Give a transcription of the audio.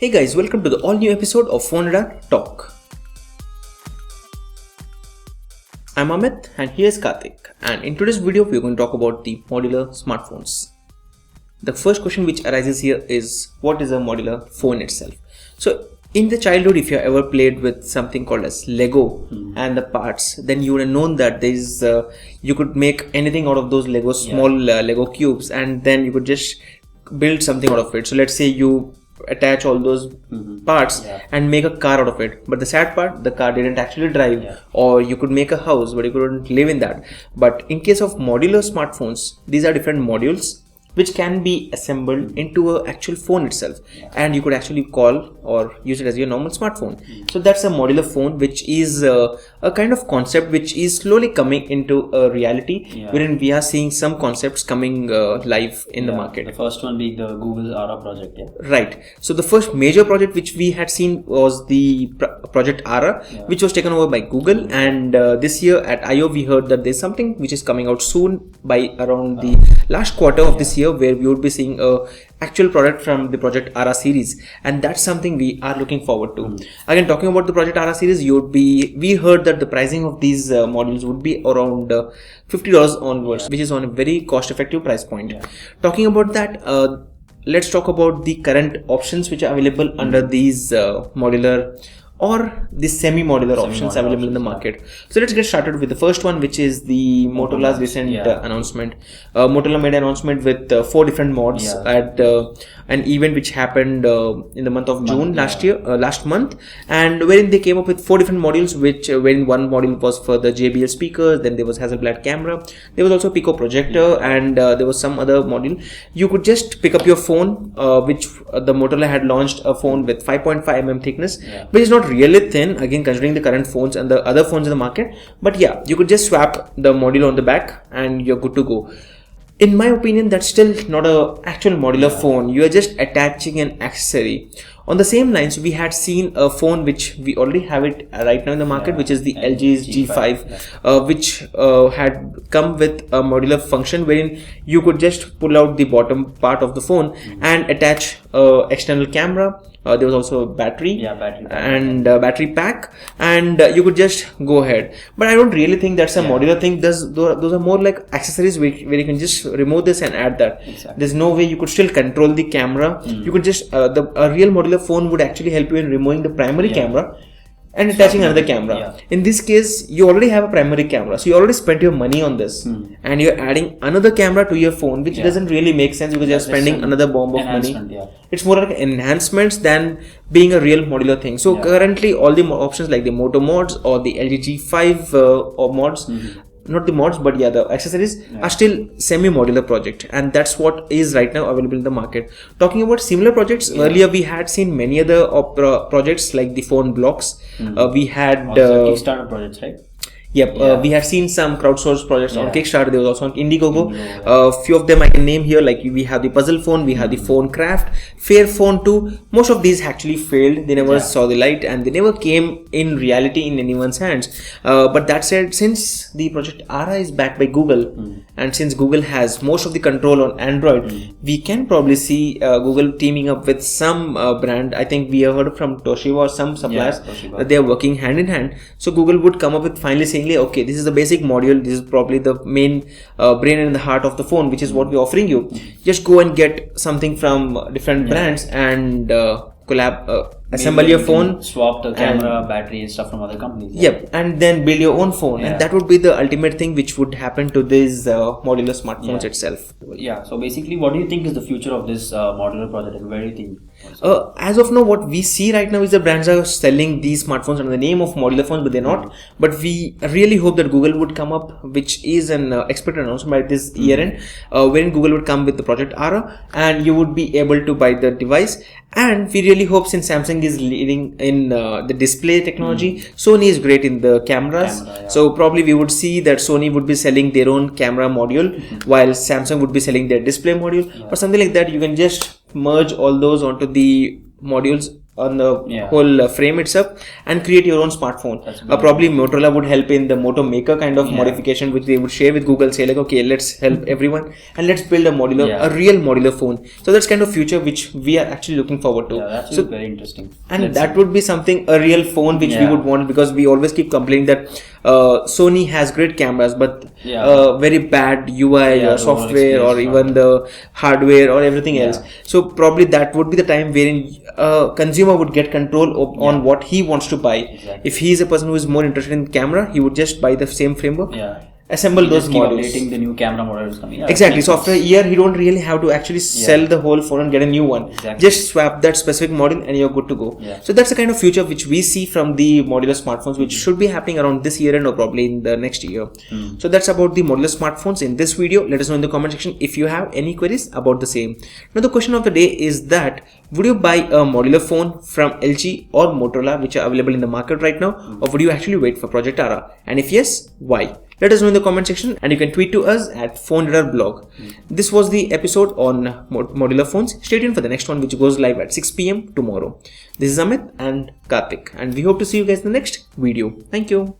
Hey guys, welcome to the all new episode of PhoneRadar Talk. I'm Amit and here's Karthik, and in today's video we're going to talk about the modular smartphones. The first question which arises here is, what is a modular phone itself? So in the childhood, if you ever played with something called as Lego and the parts, then you would have known that there is you could make anything out of those Lego small Lego cubes, and then you could just build something out of it. So let's say you attach all those parts and make a car out of it, but the sad part, the car didn't actually drive. Or you could make a house but you couldn't live in that. But in case of modular smartphones, these are different modules which can be assembled into an actual phone itself, and you could actually call or use it as your normal smartphone. So that's a modular phone, which is a kind of concept which is slowly coming into a reality, wherein we are seeing some concepts coming live in the market. The first one being the Google Ara project. Right. So the first major project which we had seen was the project Ara, which was taken over by Google, and this year at I/O we heard that there's something which is coming out soon by around the last quarter of this year, where we would be seeing a actual product from the project Ara series, and that's something we are looking forward to. Again, talking about the project Ara series, we heard that the pricing of these modules would be around $50 onwards, which is on a very cost effective price point. Talking about that, let's talk about the current options which are available under these modular or the semi-modular options available in the market. So let's get started with the first one, which is the Motorola's recent announcement. Motorola made an announcement with 4 different mods at an event which happened in the month of June last month, and wherein they came up with 4 different modules, which wherein one module was for the JBL speakers, then there was Hasselblad camera, there was also Pico projector, and there was some other module. You could just pick up your phone, which the Motorola had launched a phone with 5.5 mm thickness, which is not really thin, again considering the current phones and the other phones in the market, but yeah, you could just swap the module on the back and you're good to go. In my opinion, that's still not a actual modular phone. You are just attaching an accessory. On the same lines, we had seen a phone which we already have it right now in the market, which is the LG's G5, which had come with a modular function wherein you could just pull out the bottom part of the phone and attach external camera. There was also a battery and battery pack, and you could just go ahead. But I don't really think that's a modular thing. Those are more like accessories where you can just remove this and add that. There's no way you could still control the camera. You could just a real modular phone would actually help you in removing the primary camera and attaching another camera. In this case, you already have a primary camera, so you already spent your money on this, and you're adding another camera to your phone, which doesn't really make sense because you're spending another bomb of money. It's more like enhancements than being a real modular thing. So currently all the options like the Moto mods or the LG G5 or mods, not the mods but the accessories, are still semi-modular project, and that's what is right now available in the market. Talking about similar projects, earlier we had seen many other projects like the phone blocks. We had Kickstarter projects, right? We have seen some crowdsourced projects on Kickstarter. There was also on Indiegogo. Few of them I can name here, like we have the Puzzle Phone, we have the Phone Craft, Fair Phone 2. Most of these actually failed. They never saw the light, and they never came in reality in anyone's hands. But that said, since the project Ara is backed by Google, and since Google has most of the control on Android, we can probably see Google teaming up with some brand. I think we have heard from Toshiba or some suppliers that they are working hand in hand. So Google would come up with finally saying, okay, this is the basic module, this is probably the main brain and the heart of the phone, which is what we're offering you. Just go and get something from different brands and assemble your phone, swap the camera, battery and stuff from other companies. And then build your own phone, and that would be the ultimate thing which would happen to these modular smartphones itself. So basically, what do you think is the future of this modular project, and where do you think? As of now, what we see right now is the brands are selling these smartphones under the name of modular phones, but they're not. But we really hope that Google would come up, which is an expected announcement by this year end, wherein Google would come with the project Ara, and you would be able to buy the device. And we really hope, since Samsung is leading in the display technology, Sony is great in the cameras. So probably we would see that Sony would be selling their own camera module, while Samsung would be selling their display module, or something like that. You can just merge all those onto the modules whole frame itself and create your own smartphone. Probably Motorola would help in the Moto Maker kind of modification, which they would share with Google, say like, okay, let's help everyone and let's build a real modular phone. So that's kind of future which we are actually looking forward to. Yeah, that's very interesting. And that would be something, a real phone which we would want, because we always keep complaining that Sony has great cameras but very bad UI or software or even the hardware or everything else. So probably that would be the time wherein consumer would get control on what he wants to buy. If he is a person who is more interested in camera, he would just buy the same framework, assemble those modules. Updating the new camera model is coming. Exactly. So after a year, he don't really have to actually sell the whole phone and get a new one. Just swap that specific model and you're good to go. So that's the kind of future which we see from the modular smartphones, which should be happening around this year and or probably in the next year. So that's about the modular smartphones in this video. Let us know in the comment section if you have any queries about the same. Now the question of the day is that would you buy a modular phone from LG or Motorola, which are available in the market right now, or would you actually wait for Project Ara? And if yes, why? Let us know in the comment section, and you can tweet to us at PhoneRadar blog. This was the episode on modular phones. Stay tuned for the next one, which goes live at 6 PM tomorrow. This is Amit and Karthik, and we hope to see you guys in the next video. Thank you.